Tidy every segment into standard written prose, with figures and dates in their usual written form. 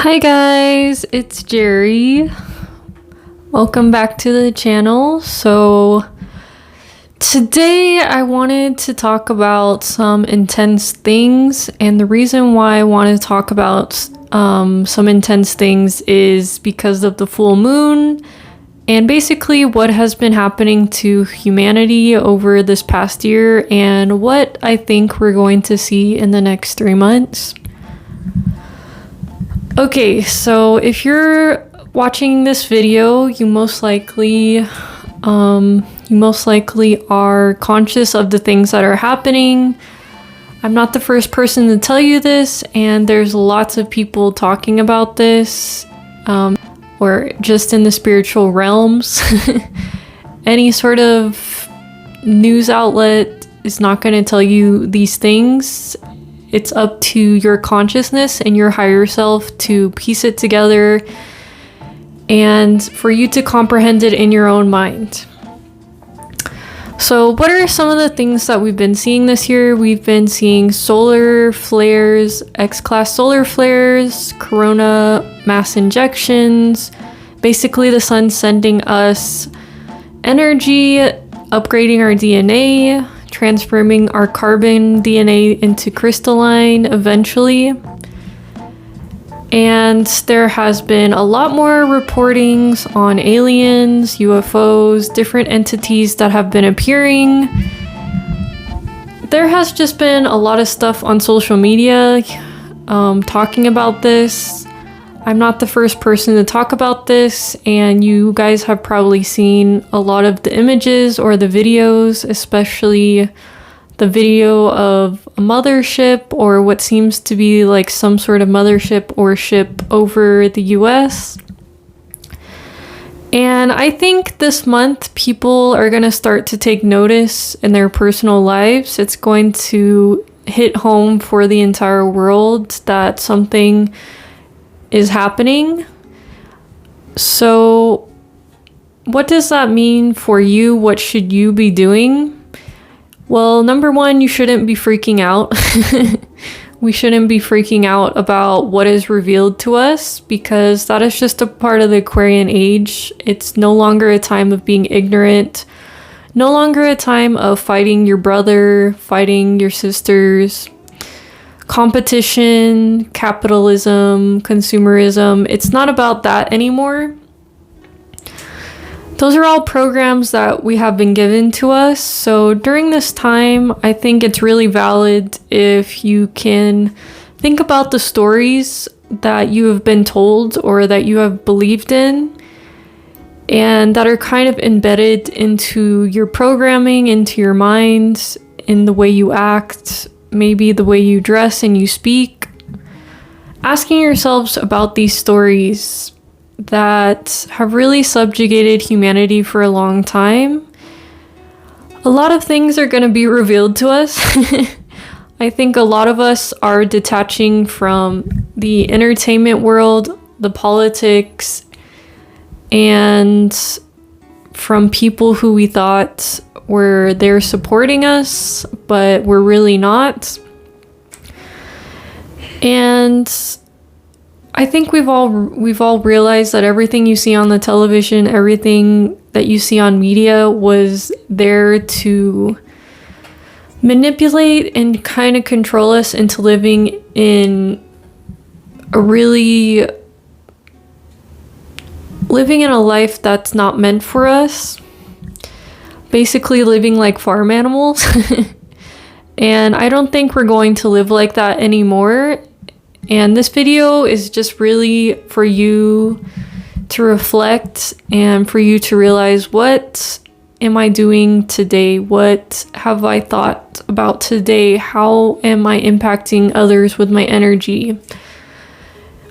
Hi guys, it's Jerry. Welcome back to the channel. So today I wanted to talk about some intense things, and the reason why I want to talk about some intense things is because of the full moon and basically what has been happening to humanity over this past year and what I think we're going to see in the next 3 months. Okay, so if you're watching this video, you most likely are conscious of the things that are happening. I'm not the first person to tell you this, and there's lots of people talking about this, or just in the spiritual realms. Any sort of news outlet is not going to tell you these things. It's up to your consciousness and your higher self to piece it together and for you to comprehend it in your own mind. So what are some of the things that we've been seeing this year? We've been seeing solar flares, X-class solar flares, corona mass injections, basically the sun sending us energy, upgrading our DNA, transforming our carbon DNA into crystalline eventually. And there has been a lot more reportings on aliens, UFOs, different entities that have been appearing. There has just been a lot of stuff on social media talking about this. I'm not the first person to talk about this, and you guys have probably seen a lot of the images or the videos, especially the video of a mothership or what seems to be like some sort of mothership or ship over the US. And I think this month people are going to start to take notice in their personal lives. It's going to hit home for the entire world that something is happening. So what does that mean for you? What should you be doing? Well, number one, you shouldn't be freaking out. We shouldn't be freaking out about what is revealed to us, because that is just a part of the Aquarian age. It's no longer a time of being ignorant, no longer a time of fighting your brother, fighting your sisters. Competition, capitalism, consumerism, it's not about that anymore. Those are all programs that we have been given to us. So during this time, I think it's really valid if you can think about the stories that you have been told or that you have believed in and that are kind of embedded into your programming, into your mind, in the way you act, maybe the way you dress and you speak. Asking yourselves about these stories that have really subjugated humanity for a long time. A lot of things are going to be revealed to us. I think a lot of us are detaching from the entertainment world, the politics, and from people who we thought were there supporting us, but we're really not. And I think we've all realized that everything you see on the television, everything that you see on media was there to manipulate and kind of control us into living in a life that's not meant for us. Basically living like farm animals. And I don't think we're going to live like that anymore. And this video is just really for you to reflect and for you to realize, what am I doing today? What have I thought about today? How am I impacting others with my energy?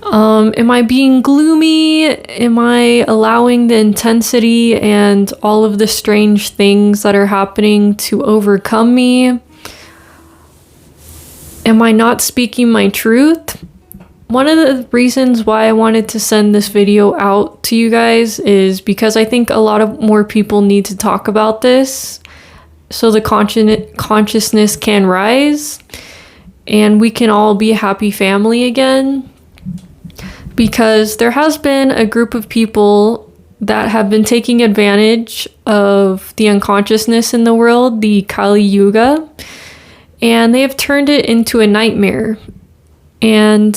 Am I being gloomy? Am I allowing the intensity and all of the strange things that are happening to overcome me? Am I not speaking my truth? One of the reasons why I wanted to send this video out to you guys is because I think a lot of more people need to talk about this so the consciousness can rise and we can all be a happy family again. because there has been a group of people that have been taking advantage of the unconsciousness in the world, the Kali Yuga, and they have turned it into a nightmare. And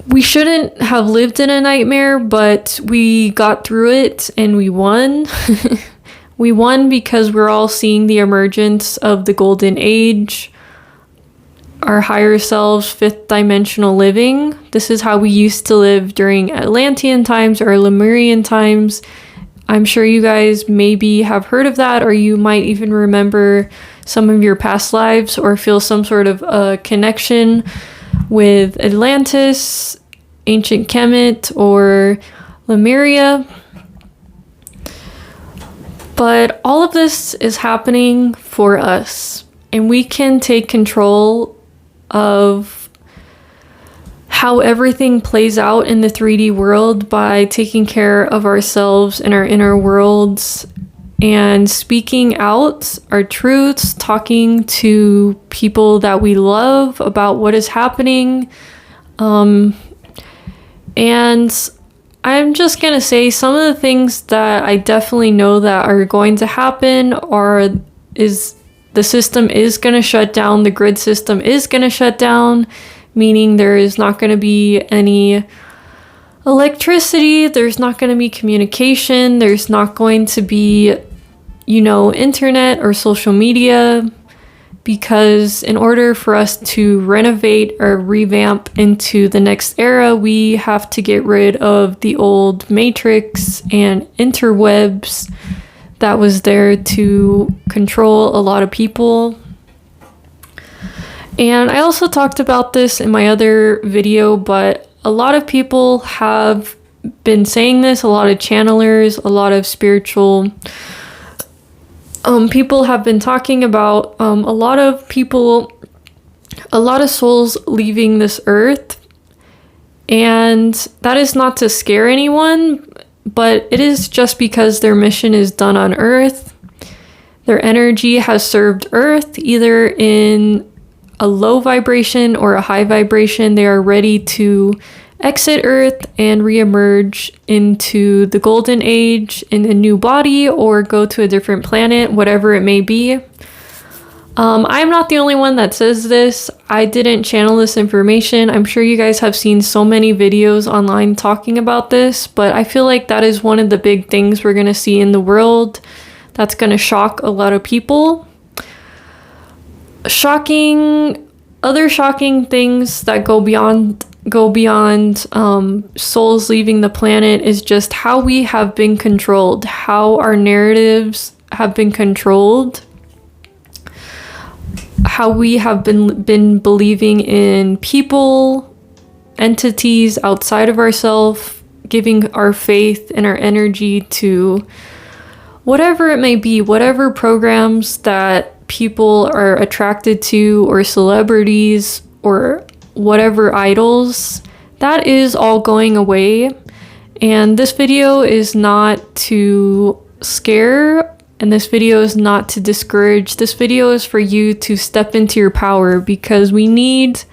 we shouldn't have lived in a nightmare, but we got through it and we won. We won because we're all seeing the emergence of the golden age, our higher selves, fifth dimensional living. This is how we used to live during Atlantean times or Lemurian times. I'm sure you guys maybe have heard of that, or you might even remember some of your past lives or feel some sort of a connection with Atlantis, ancient Kemet, or Lemuria. But all of this is happening for us, and we can take control of how everything plays out in the 3D world by taking care of ourselves and our inner worlds and speaking out our truths, talking to people that we love about what is happening. And I'm just gonna say some of the things that I definitely know that are going to happen is the system is gonna shut down, the grid system is gonna shut down, meaning there is not gonna be any electricity, there's not gonna be communication, there's not going to be, internet or social media, because in order for us to renovate or revamp into the next era, we have to get rid of the old matrix and interwebs that was there to control a lot of people. And I also talked about this in my other video, but a lot of people have been saying this, a lot of channelers, a lot of spiritual people have been talking about a lot of souls leaving this earth. And that is not to scare anyone, but it is just because their mission is done on Earth. Their energy has served Earth either in a low vibration or a high vibration. They are ready to exit Earth and reemerge into the golden age in a new body or go to a different planet, whatever it may be. I'm not the only one that says this. I didn't channel this information. I'm sure you guys have seen so many videos online talking about this, but I feel like that is one of the big things we're going to see in the world that's going to shock a lot of people. Other shocking things that go beyond souls leaving the planet is just how we have been controlled, how our narratives have been controlled, how we have been believing in people, entities outside of ourselves, giving our faith and our energy to whatever it may be, whatever programs that people are attracted to, or celebrities, or whatever idols. That is all going away. And this video is not to scare, and this video is not to discourage. This video is for you to step into your power, because we need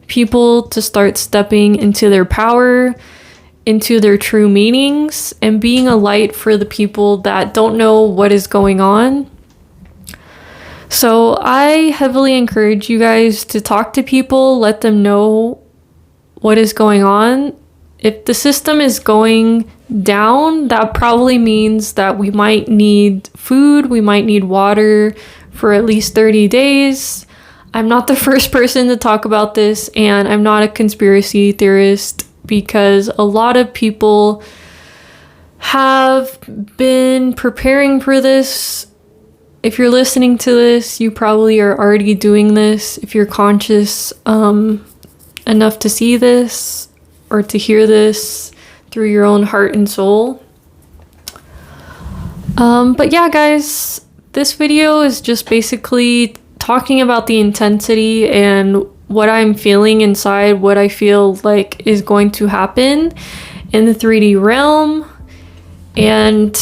people to start stepping into their power, into their true meanings, and being a light for the people that don't know what is going on. So I heavily encourage you guys to talk to people, let them know what is going on. If the system is going down, that probably means that we might need food, we might need water for at least 30 days. I'm not the first person to talk about this, and I'm not a conspiracy theorist, because a lot of people have been preparing for this. If you're listening to this, you probably are already doing this. If you're conscious enough to see this or to hear this through your own heart and soul. But yeah, guys, this video is just basically talking about the intensity and what I'm feeling inside, what I feel like is going to happen in the 3D realm. And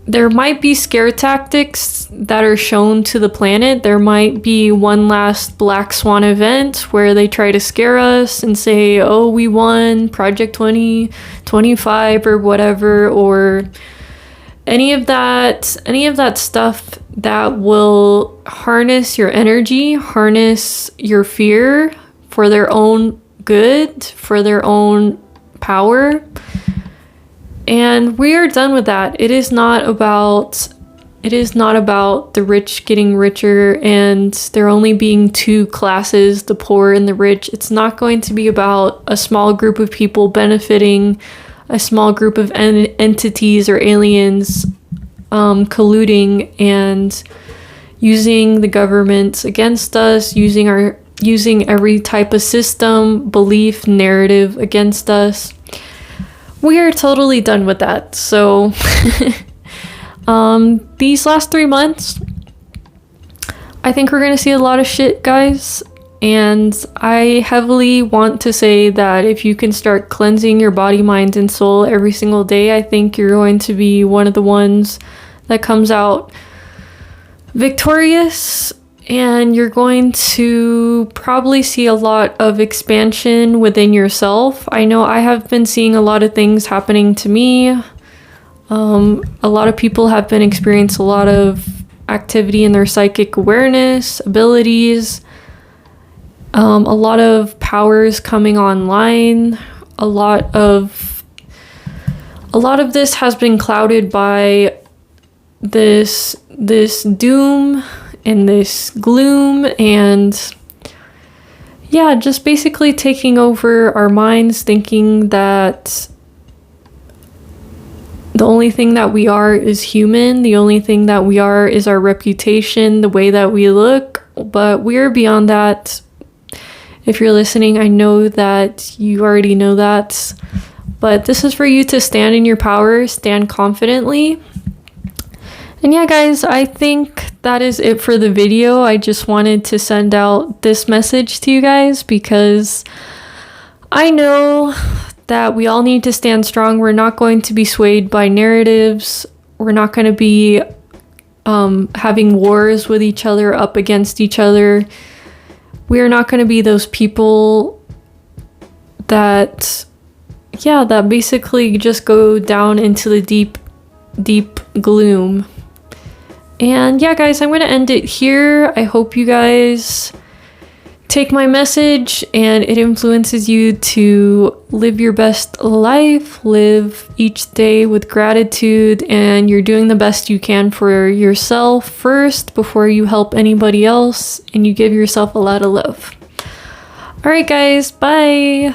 there might be scare tactics that are shown to the planet. There might be one last Black Swan event where they try to scare us and say, oh, we won Project 2025 or whatever, or any of that stuff that will harness your energy, harness your fear for their own good, for their own power. And we are done with that. It is not about the rich getting richer and there only being two classes, the poor and the rich. It's not going to be about a small group of people benefiting a small group of entities or aliens colluding and using the government against us, using every type of system, belief, narrative against us. We are totally done with that. So these last 3 months, I think we're gonna see a lot of shit, guys. And I heavily want to say that if you can start cleansing your body, mind, and soul every single day, I think you're going to be one of the ones that comes out victorious. And you're going to probably see a lot of expansion within yourself. I know I have been seeing a lot of things happening to me. A lot of people have been experiencing a lot of activity in their psychic awareness, abilities, a lot of powers coming online. A lot of this has been clouded by this doom and this gloom, and yeah, just basically taking over our minds, thinking that the only thing that we are is human, the only thing that we are is our reputation, the way that we look, but we're beyond that. If you're listening, I know that you already know that, but this is for you to stand in your power, stand confidently. And yeah, guys, I think that is it for the video. I just wanted to send out this message to you guys because I know that we all need to stand strong. We're not going to be swayed by narratives. We're not going to be having wars with each other, up against each other. We are not going to be those people that basically just go down into the deep gloom. And yeah, guys, I'm going to end it here. I hope you guys take my message and it influences you to live your best life, live each day with gratitude, and you're doing the best you can for yourself first before you help anybody else, and you give yourself a lot of love. All right, guys, bye.